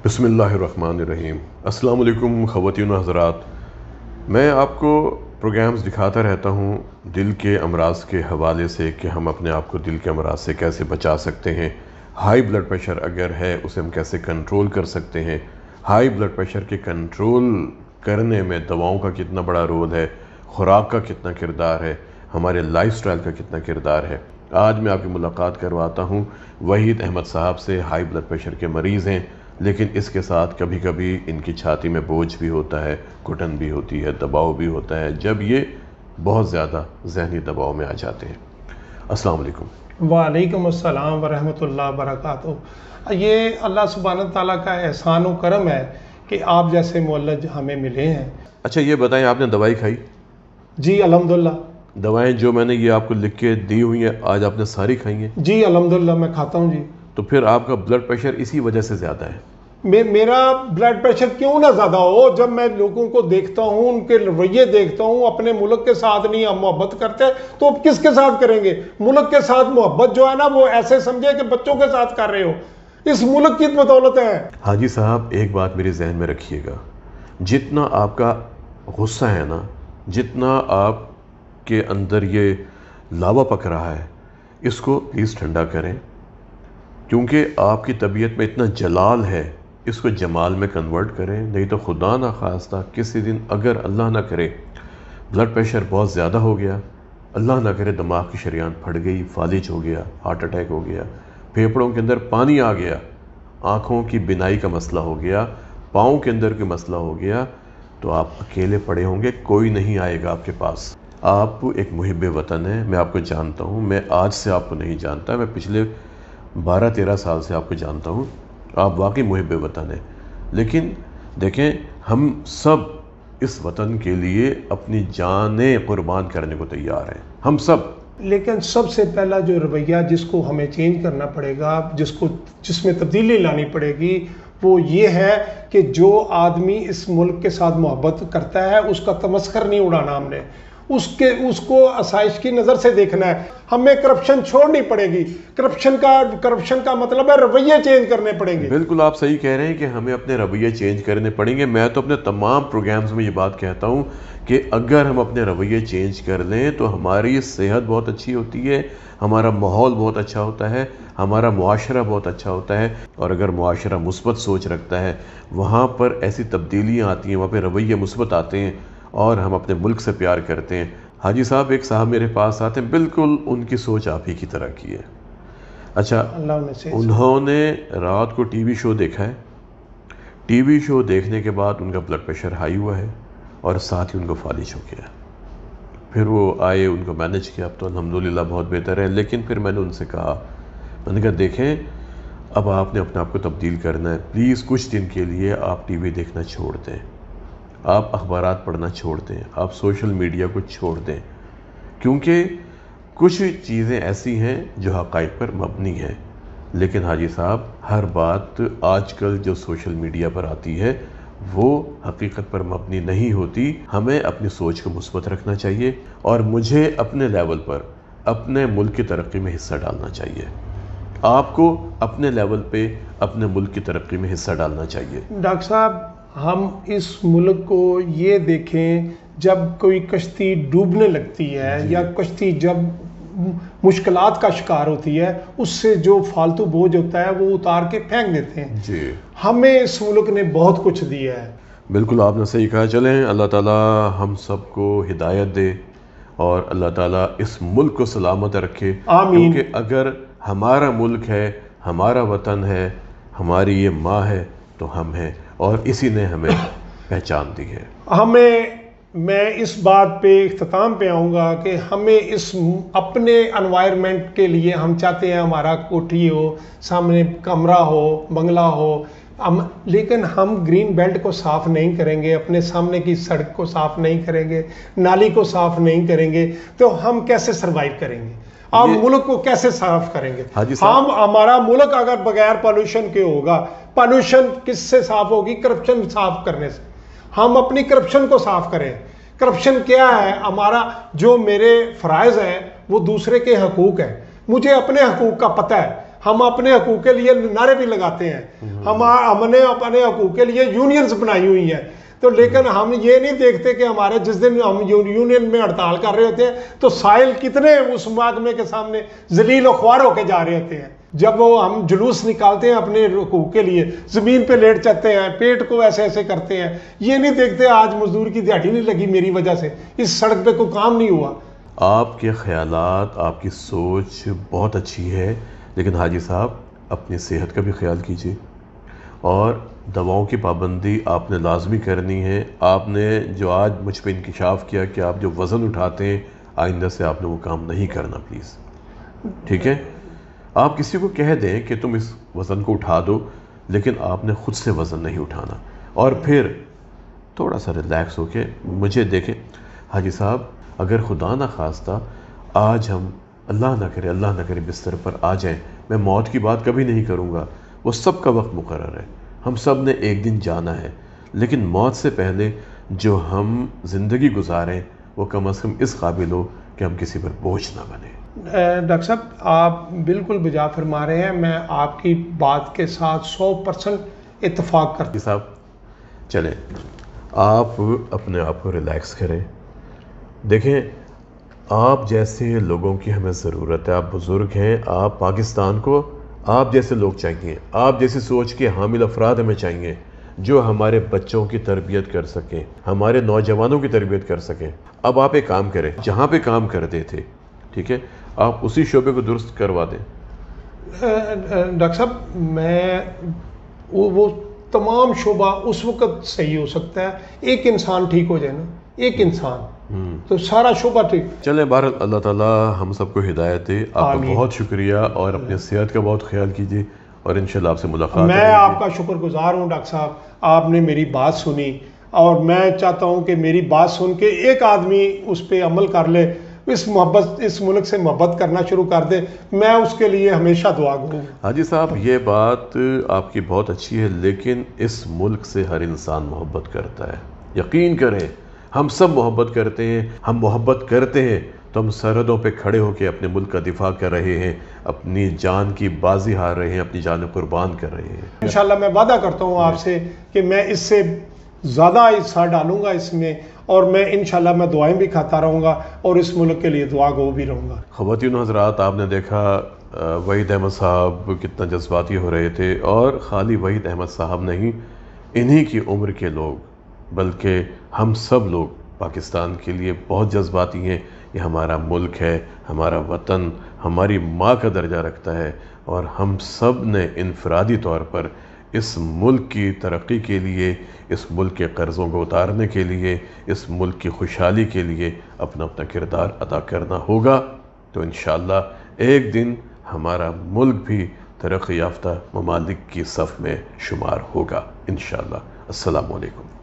بسم اللہ الرحمن الرحیم۔ السلام علیکم خواتین و حضرات، میں آپ کو پروگرامز دکھاتا رہتا ہوں دل کے امراض کے حوالے سے کہ ہم اپنے آپ کو دل کے امراض سے کیسے بچا سکتے ہیں۔ ہائی بلڈ پریشر اگر ہے اسے ہم کیسے کنٹرول کر سکتے ہیں۔ ہائی بلڈ پریشر کے کنٹرول کرنے میں دواؤں کا کتنا بڑا رول ہے، خوراک کا کتنا کردار ہے، ہمارے لائف سٹائل کا کتنا کردار ہے۔ آج میں آپ کی ملاقات کرواتا ہوں وحید احمد صاحب سے۔ ہائی بلڈ پریشر کے مریض ہیں، لیکن اس کے ساتھ کبھی کبھی ان کی چھاتی میں بوجھ بھی ہوتا ہے، گھٹن بھی ہوتی ہے، دباؤ بھی ہوتا ہے، جب یہ بہت زیادہ ذہنی دباؤ میں آ جاتے ہیں۔ السلام علیکم۔ وعلیکم السلام ورحمۃ اللہ وبرکاتہ۔ یہ اللہ سبحانہ تعالیٰ کا احسان و کرم ہے کہ آپ جیسے مولج ہمیں ملے ہیں۔ اچھا یہ بتائیں، آپ نے دوائی کھائی؟ جی الحمدللہ۔ دوائیں جو میں نے یہ آپ کو لکھ کے دی ہوئی ہیں آج آپ نے ساری کھائی ہیں؟ جی الحمدللہ میں کھاتا ہوں جی۔ تو پھر آپ کا بلڈ پریشر اسی وجہ سے زیادہ ہے؟ میرا بلڈ پریشر کیوں نہ زیادہ ہو، جب میں لوگوں کو دیکھتا ہوں، ان کے رویے دیکھتا ہوں، اپنے ملک کے ساتھ نہیں ہم محبت کرتے تو اب کس کے ساتھ کریں گے؟ ملک کے ساتھ محبت جو ہے نا وہ ایسے سمجھے کہ بچوں کے ساتھ کر رہے ہو، اس ملک کی بدولت ہے۔ حاجی صاحب ایک بات میرے ذہن میں رکھیے گا، جتنا آپ کا غصہ ہے نا، جتنا آپ کے اندر یہ لاوا پک رہا ہے، اس کو پلیز ٹھنڈا کریں، کیونکہ آپ کی طبیعت میں اتنا جلال ہے، اس کو جمال میں کنورٹ کریں، نہیں تو خدا نہ خواستہ کسی دن اگر اللہ نہ کرے بلڈ پریشر بہت زیادہ ہو گیا، اللہ نہ کرے دماغ کی شریان پھٹ گئی، فالج ہو گیا، ہارٹ اٹیک ہو گیا، پھیپھڑوں کے اندر پانی آ گیا، آنکھوں کی بینائی کا مسئلہ ہو گیا، پاؤں کے اندر کوئی مسئلہ ہو گیا، تو آپ اکیلے پڑے ہوں گے، کوئی نہیں آئے گا آپ کے پاس۔ آپ ایک محب وطن ہیں، میں آپ کو جانتا ہوں، میں آج سے آپ کو نہیں جانتا، میں پچھلے 12-13 سال سے آپ کو جانتا ہوں، آپ واقعی محب وطن ہیں، لیکن دیکھیں ہم سب اس وطن کے لیے اپنی جانیں قربان کرنے کو تیار ہیں، ہم سب۔ لیکن سب سے پہلا جو رویہ جس کو ہمیں چینج کرنا پڑے گا، جس میں تبدیلی لانی پڑے گی، وہ یہ ہے کہ جو آدمی اس ملک کے ساتھ محبت کرتا ہے اس کا تمسخر نہیں اڑانا، ہم نے اس کو آسائش کی نظر سے دیکھنا ہے۔ ہمیں کرپشن چھوڑنی پڑے گی، کرپشن کا مطلب ہے رویے چینج کرنے پڑیں گے۔ بالکل آپ صحیح کہہ رہے ہیں کہ ہمیں اپنے رویے چینج کرنے پڑیں گے۔ میں تو اپنے تمام پروگرامز میں یہ بات کہتا ہوں کہ اگر ہم اپنے رویے چینج کر لیں تو ہماری صحت بہت اچھی ہوتی ہے، ہمارا ماحول بہت اچھا ہوتا ہے، ہمارا معاشرہ بہت اچھا ہوتا ہے، اور اگر معاشرہ مثبت سوچ رکھتا ہے وہاں پر ایسی تبدیلیاں آتی ہیں، وہاں پہ رویے مثبت آتے ہیں اور ہم اپنے ملک سے پیار کرتے ہیں۔ حاجی صاحب ایک صاحب میرے پاس آتے ہیں، بالکل ان کی سوچ آپ ہی کی طرح کی ہے۔ اچھا انہوں نے رات کو ٹی وی شو دیکھا ہے، ٹی وی شو دیکھنے کے بعد ان کا بلڈ پریشر ہائی ہوا ہے اور ساتھ ہی ان کو فالج ہو گیا۔ پھر وہ آئے، ان کو مینج کیا، اب تو الحمدللہ بہت بہتر ہے، لیکن پھر میں نے ان سے کہا، میں نے کہا دیکھیں اب آپ نے اپنے آپ کو تبدیل کرنا ہے، پلیز کچھ دن کے لیے آپ ٹی وی دیکھنا چھوڑ دیں، آپ اخبارات پڑھنا چھوڑ دیں، آپ سوشل میڈیا کو چھوڑ دیں، کیونکہ کچھ چیزیں ایسی ہیں جو حقائق پر مبنی ہیں، لیکن حاجی صاحب ہر بات آج کل جو سوشل میڈیا پر آتی ہے وہ حقیقت پر مبنی نہیں ہوتی۔ ہمیں اپنی سوچ کو مثبت رکھنا چاہیے اور مجھے اپنے لیول پر اپنے ملک کی ترقی میں حصہ ڈالنا چاہیے، آپ کو اپنے لیول پہ اپنے ملک کی ترقی میں حصہ ڈالنا چاہیے۔ ڈاکٹر صاحب ہم اس ملک کو یہ دیکھیں، جب کوئی کشتی ڈوبنے لگتی ہے یا کشتی جب مشکلات کا شکار ہوتی ہے، اس سے جو فالتو بوجھ ہوتا ہے وہ اتار کے پھینک دیتے ہیں۔ جی ہمیں اس ملک نے بہت کچھ دیا ہے۔ بالکل آپ نے صحیح کہا۔ چلیں اللہ تعالیٰ ہم سب کو ہدایت دے اور اللہ تعالیٰ اس ملک کو سلامت رکھے، آمین۔ کیونکہ اگر ہمارا ملک ہے، ہمارا وطن ہے، ہماری یہ ماں ہے تو ہم ہیں، اور اسی نے ہمیں پہچان دی ہے۔ میں اس بات پہ اختتام پہ آؤں گا کہ ہمیں اپنے انوائرمنٹ کے لیے ہم چاہتے ہیں ہمارا کوٹھی ہو، سامنے کمرہ ہو، بنگلہ ہو، لیکن ہم گرین بیلٹ کو صاف نہیں کریں گے، اپنے سامنے کی سڑک کو صاف نہیں کریں گے، نالی کو صاف نہیں کریں گے، تو ہم کیسے سروائیو کریں گے؟ آپ ملک کو کیسے صاف کریں گے؟ ہمارا ملک اگر بغیر پالوشن کے ہوگا، پالوشن کس سے صاف ہوگی؟ کرپشن صاف کرنے سے۔ ہم اپنی کرپشن کو صاف کریں۔ کرپشن کیا ہے؟ ہمارا جو میرے فرائض ہیں وہ دوسرے کے حقوق ہیں، مجھے اپنے حقوق کا پتہ ہے۔ ہم اپنے حقوق کے لیے نعرے بھی لگاتے ہیں، ہم نے اپنے حقوق کے لیے یونینز بنائی ہوئی ہیں، تو لیکن ہم یہ نہیں دیکھتے کہ ہمارے جس دن ہم یونین میں ہڑتال کر رہے ہوتے ہیں تو سائل کتنے اس محکمے کے سامنے ذلیل و خوار ہو کے جا رہے ہوتے ہیں۔ جب وہ ہم جلوس نکالتے ہیں اپنے حقوق کے لیے، زمین پہ لیٹ جاتے ہیں، پیٹ کو ایسے ایسے کرتے ہیں، یہ نہیں دیکھتے آج مزدور کی دیہڑی نہیں لگی میری وجہ سے، اس سڑک پہ کوئی کام نہیں ہوا۔ آپ کے خیالات، آپ کی سوچ بہت اچھی ہے، لیکن حاجی صاحب اپنی صحت کا بھی خیال کیجیے، اور دواؤں کی پابندی آپ نے لازمی کرنی ہے۔ آپ نے جو آج مجھ پہ انکشاف کیا کہ آپ جو وزن اٹھاتے ہیں، آئندہ سے آپ نے وہ کام نہیں کرنا پلیز، ٹھیک ہے؟ آپ کسی کو کہہ دیں کہ تم اس وزن کو اٹھا دو، لیکن آپ نے خود سے وزن نہیں اٹھانا، اور پھر تھوڑا سا ریلیکس ہو کے مجھے دیکھیں۔ حاجی صاحب اگر خدا نہ خواستہ آج ہم اللہ نہ کرے بستر پر آ جائیں، میں موت کی بات کبھی نہیں کروں گا، وہ سب کا وقت مقرر ہے، ہم سب نے ایک دن جانا ہے، لیکن موت سے پہلے جو ہم زندگی گزاریں وہ کم از کم اس قابل ہو کہ ہم کسی پر بوجھ نہ بنیں۔ ڈاکٹر صاحب آپ بالکل بجا فرما رہے ہیں، میں آپ کی بات کے ساتھ 100% اتفاق کرتا ہوں۔ صاحب چلیں آپ اپنے آپ کو ریلیکس کریں، دیکھیں آپ جیسے لوگوں کی ہمیں ضرورت ہے، آپ بزرگ ہیں، آپ پاکستان کو آپ جیسے لوگ چاہیے، آپ جیسی سوچ کے حامل افراد ہمیں چاہیے جو ہمارے بچوں کی تربیت کر سکیں، ہمارے نوجوانوں کی تربیت کر سکیں۔ اب آپ ایک کام کریں، جہاں پہ کام کرتے تھے ٹھیک ہے، آپ اسی شعبے کو درست کروا دیں۔ ڈاکٹر صاحب میں وہ تمام شعبہ اس وقت صحیح ہو سکتا ہے ایک انسان ٹھیک ہو جائے نا، ایک انسان تو سارا شعبہ ٹھیک۔ چلیں بہرحال اللہ تعالیٰ ہم سب کو ہدایت دے۔ آپ کا آمین۔ بہت شکریہ، اور اپنے صحت کا بہت خیال کیجیے، اور انشاءاللہ آپ سے ملاقات میں ہوگی۔ آپ کا شکر گزار ہوں ڈاکٹر صاحب، آپ نے میری بات سنی، اور میں چاہتا ہوں کہ میری بات سن کے ایک آدمی اس پہ عمل کر لے، اس ملک سے محبت کرنا شروع کر دے، میں اس کے لیے ہمیشہ دعا کروں۔ حاجی صاحب یہ بات آپ کی بہت اچھی ہے، لیکن اس ملک سے ہر انسان محبت کرتا ہے، یقین کریں ہم سب محبت کرتے ہیں، ہم محبت کرتے ہیں تو ہم سرحدوں پہ کھڑے ہو کے اپنے ملک کا دفاع کر رہے ہیں، اپنی جان کی بازی ہار رہے ہیں، اپنی جان قربان کر رہے ہیں۔ انشاءاللہ میں وعدہ کرتا ہوں آپ سے کہ میں اس سے زیادہ حصہ ڈالوں گا اس میں، اور میں انشاءاللہ میں دعائیں بھی کھاتا رہوں گا، اور اس ملک کے لیے دعا گو بھی رہوں گا۔ خواتین و حضرات آپ نے دیکھا وحید احمد صاحب کتنا جذباتی ہو رہے تھے، اور خالی وحید احمد صاحب نہیں، انہی کی عمر کے لوگ بلکہ ہم سب لوگ پاکستان کے لیے بہت جذباتی ہیں۔ یہ ہمارا ملک ہے، ہمارا وطن ہماری ماں کا درجہ رکھتا ہے، اور ہم سب نے انفرادی طور پر اس ملک کی ترقی کے لیے، اس ملک کے قرضوں کو اتارنے کے لیے، اس ملک کی خوشحالی کے لیے اپنا کردار ادا کرنا ہوگا، تو انشاءاللہ ایک دن ہمارا ملک بھی ترقی یافتہ ممالک کی صف میں شمار ہوگا انشاءاللہ۔ السلام علیکم۔